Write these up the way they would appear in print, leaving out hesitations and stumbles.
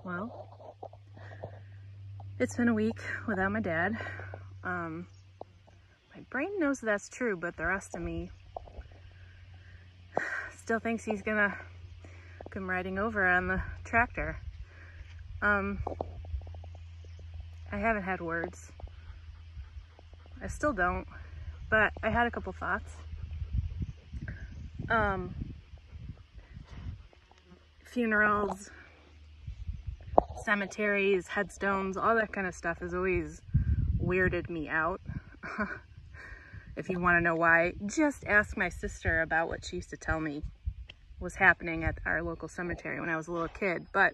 Well, it's been a week without my dad. My brain knows that's true, but the rest of me still thinks he's gonna come riding over on the tractor. I haven't had words. I still don't, but I had a couple thoughts. Funerals, cemeteries, headstones, all that kind of stuff has always weirded me out. If you want to know why, just ask my sister about what she used to tell me was happening at our local cemetery when I was a little kid. But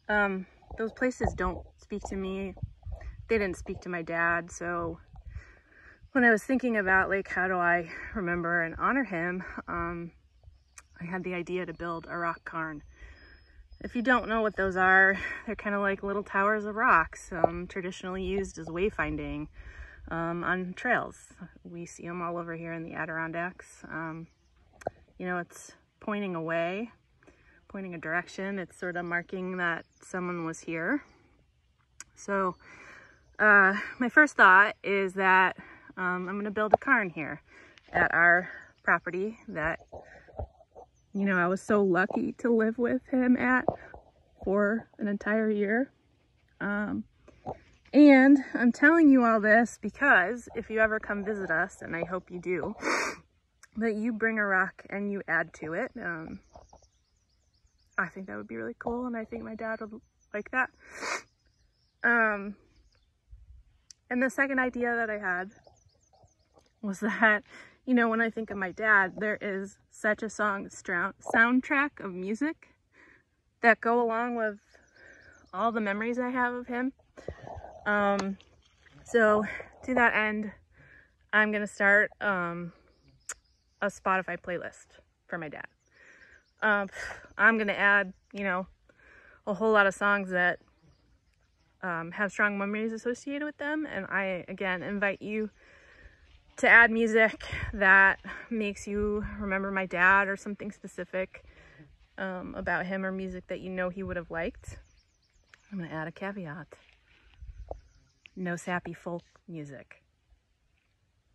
those places don't speak to me. They didn't speak to my dad. So when I was thinking about like, how do I remember and honor him, I had the idea to build a rock cairn. If you don't know what those are, they're kind of like little towers of rocks, traditionally used as wayfinding on trails. We see them all over here in the Adirondacks. You know, it's pointing away, pointing a direction. It's sort of marking that someone was here. So my first thought is that I'm going to build a cairn here at our property that, you know, I was so lucky to live with him at for an entire year. And I'm telling you all this because if you ever come visit us, and I hope you do, that you bring a rock and you add to it. I think that would be really cool, and I think my dad would like that. And the second idea that I had was that, you know, when I think of my dad, there is such a soundtrack of music that go along with all the memories I have of him. So to that end, I'm going to start a Spotify playlist for my dad. I'm going to add, you know, a whole lot of songs that have strong memories associated with them. And I, again, invite you to add music that makes you remember my dad or something specific about him, or music that you know he would have liked. I'm going to add a caveat. No sappy folk music.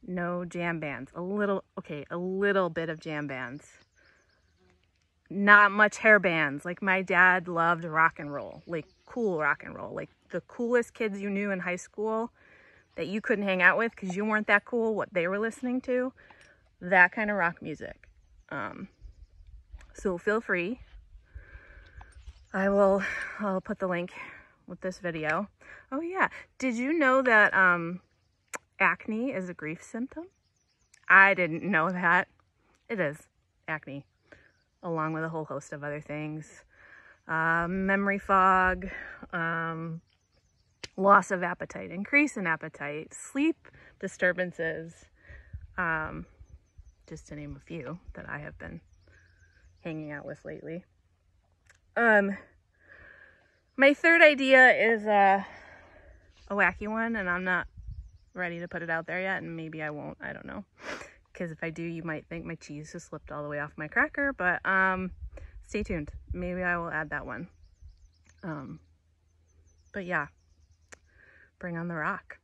No jam bands. A little bit of jam bands. Not much hair bands. Like, my dad loved rock and roll, like cool rock and roll. Like the coolest kids you knew in high school that you couldn't hang out with because you weren't that cool, what they were listening to, that kind of rock music. So feel free. I'll put the link with this video. Oh yeah, did you know that acne is a grief symptom? I didn't know that. It is acne, along with a whole host of other things. Memory fog, loss of appetite, increase in appetite, sleep disturbances, just to name a few that I have been hanging out with lately. My third idea is a wacky one, and I'm not ready to put it out there yet, and maybe I won't, I don't know. Because if I do, you might think my cheese has slipped all the way off my cracker, but stay tuned. Maybe I will add that one. But yeah, bring on the rock.